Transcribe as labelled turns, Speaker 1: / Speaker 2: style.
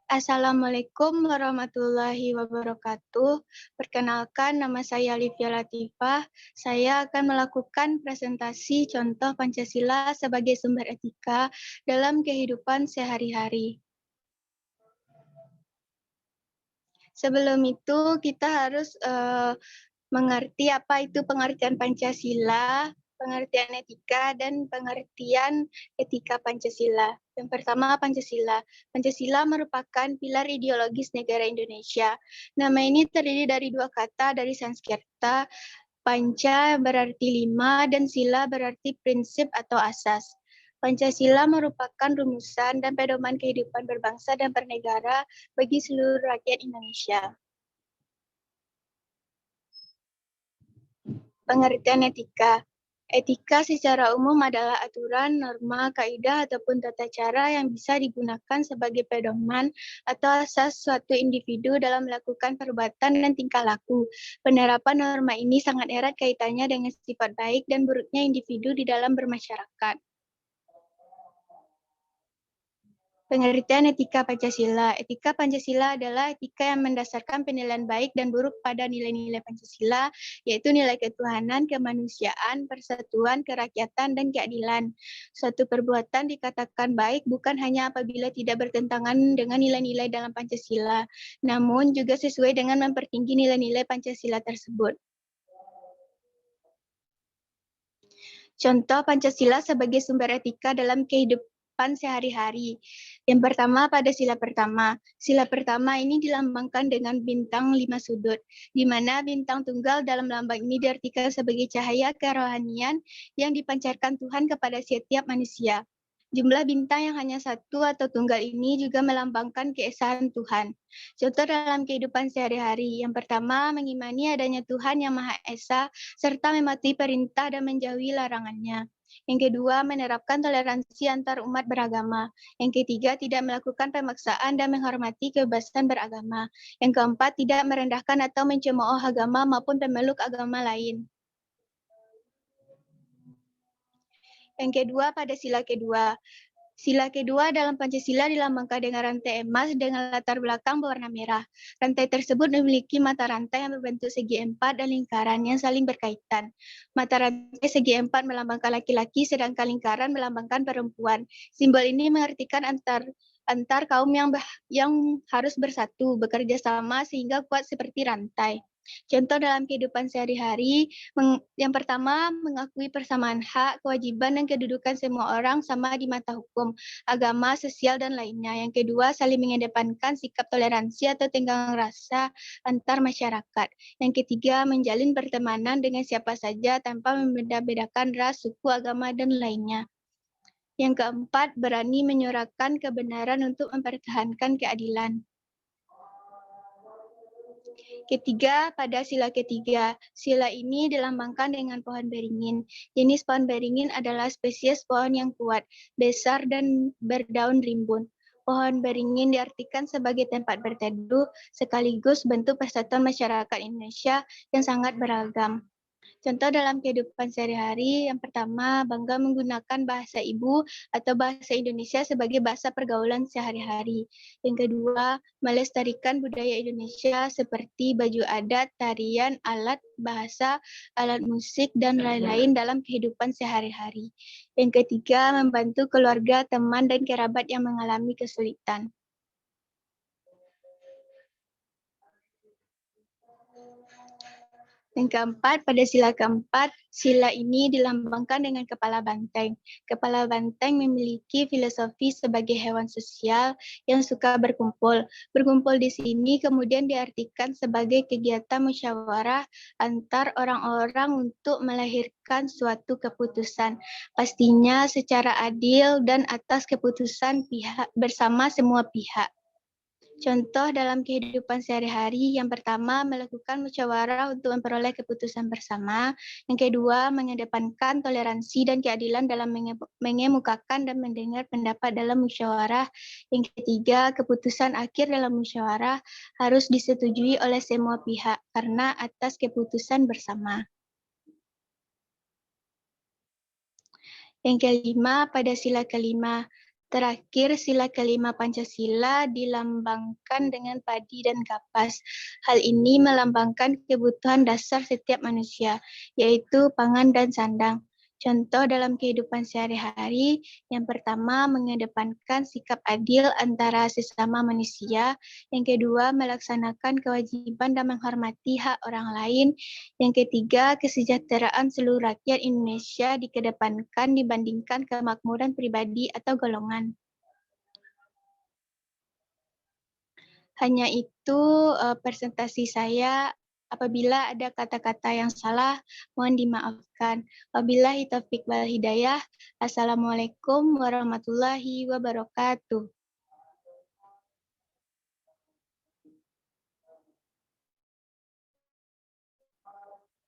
Speaker 1: Assalamualaikum warahmatullahi wabarakatuh. Perkenalkan, nama saya Livia Latifah. Saya akan melakukan presentasi contoh Pancasila sebagai sumber etika dalam kehidupan sehari-hari. Sebelum itu, kita harus mengerti apa itu pengertian Pancasila, pengertian etika, dan pengertian etika Pancasila. Yang pertama, Pancasila. Pancasila merupakan pilar ideologis negara Indonesia. Nama ini terdiri dari dua kata dari Sanskerta. Panca berarti lima dan sila berarti prinsip atau asas. Pancasila merupakan rumusan dan pedoman kehidupan berbangsa dan bernegara bagi seluruh rakyat Indonesia. Pengertian etika. Etika secara umum adalah aturan, norma, kaidah, ataupun tata cara yang bisa digunakan sebagai pedoman atau asas suatu individu dalam melakukan perbuatan dan tingkah laku. Penerapan norma ini sangat erat kaitannya dengan sifat baik dan buruknya individu di dalam bermasyarakat. Pengertian etika Pancasila. Etika Pancasila adalah etika yang mendasarkan penilaian baik dan buruk pada nilai-nilai Pancasila, yaitu nilai ketuhanan, kemanusiaan, persatuan, kerakyatan, dan keadilan. Suatu perbuatan dikatakan baik bukan hanya apabila tidak bertentangan dengan nilai-nilai dalam Pancasila, namun juga sesuai dengan mempertinggi nilai-nilai Pancasila tersebut. Contoh Pancasila sebagai sumber etika dalam kehidupan sehari-hari. Yang pertama pada sila pertama. Sila pertama ini dilambangkan dengan bintang 5 sudut, di mana bintang tunggal dalam lambang ini diartikan sebagai cahaya kerohanian yang dipancarkan Tuhan kepada setiap manusia. Jumlah bintang yang hanya satu atau tunggal ini juga melambangkan keesaan Tuhan. Contoh dalam kehidupan sehari-hari. Yang pertama, mengimani adanya Tuhan yang Maha Esa, serta mematuhi perintah dan menjauhi larangannya. Yang kedua, menerapkan toleransi antar umat beragama. Yang ketiga, tidak melakukan pemaksaan dan menghormati kebebasan beragama. Yang keempat, tidak merendahkan atau mencemooh agama maupun pemeluk agama lain. Yang kedua, pada sila kedua. Sila kedua dalam Pancasila dilambangkan dengan rantai emas dengan latar belakang berwarna merah. Rantai tersebut memiliki mata rantai yang berbentuk segi empat dan lingkaran yang saling berkaitan. Mata rantai segi empat melambangkan laki-laki, sedangkan lingkaran melambangkan perempuan. Simbol ini mengartikan antar kaum yang harus bersatu, bekerja sama sehingga kuat seperti rantai. Contoh dalam kehidupan sehari-hari, yang pertama, mengakui persamaan hak, kewajiban, dan kedudukan semua orang sama di mata hukum, agama, sosial, dan lainnya. Yang kedua, saling mengedepankan sikap toleransi atau tenggang rasa antar masyarakat. Yang ketiga, menjalin pertemanan dengan siapa saja tanpa membeda-bedakan ras, suku, agama, dan lainnya. Yang keempat, berani menyuarakan kebenaran untuk mempertahankan keadilan. Ketiga, pada sila ketiga. Sila ini dilambangkan dengan pohon beringin. Jenis pohon beringin adalah spesies pohon yang kuat, besar, dan berdaun rimbun. Pohon beringin diartikan sebagai tempat berteduh, sekaligus bentuk persatuan masyarakat Indonesia yang sangat beragam. Contoh dalam kehidupan sehari-hari, yang pertama, bangga menggunakan bahasa ibu atau bahasa Indonesia sebagai bahasa pergaulan sehari-hari. Yang kedua, melestarikan budaya Indonesia seperti baju adat, tarian, alat bahasa, alat musik, dan lain-lain dalam kehidupan sehari-hari. Yang ketiga, membantu keluarga, teman, dan kerabat yang mengalami kesulitan. Yang keempat, pada sila keempat, sila ini dilambangkan dengan kepala banteng. Kepala banteng memiliki filosofi sebagai hewan sosial yang suka berkumpul. Berkumpul di sini kemudian diartikan sebagai kegiatan musyawarah antar orang-orang untuk melahirkan suatu keputusan. Pastinya secara adil dan atas keputusan pihak bersama semua pihak. Contoh dalam kehidupan sehari-hari, yang pertama melakukan musyawarah untuk memperoleh keputusan bersama, yang kedua mengedepankan toleransi dan keadilan dalam mengemukakan dan mendengar pendapat dalam musyawarah, yang ketiga keputusan akhir dalam musyawarah harus disetujui oleh semua pihak karena atas keputusan bersama. Yang kelima, pada sila kelima, Terakhir, sila kelima Pancasila dilambangkan dengan padi dan kapas. Hal ini melambangkan kebutuhan dasar setiap manusia, yaitu pangan dan sandang. Contoh dalam kehidupan sehari-hari, yang pertama mengedepankan sikap adil antara sesama manusia, yang kedua melaksanakan kewajiban dan menghormati hak orang lain, yang ketiga kesejahteraan seluruh rakyat Indonesia dikedepankan dibandingkan kemakmuran pribadi atau golongan. Hanya itu presentasi saya. Apabila ada kata-kata yang salah, mohon dimaafkan. Wabillahi taufiq wal hidayah. Assalamualaikum warahmatullahi wabarakatuh.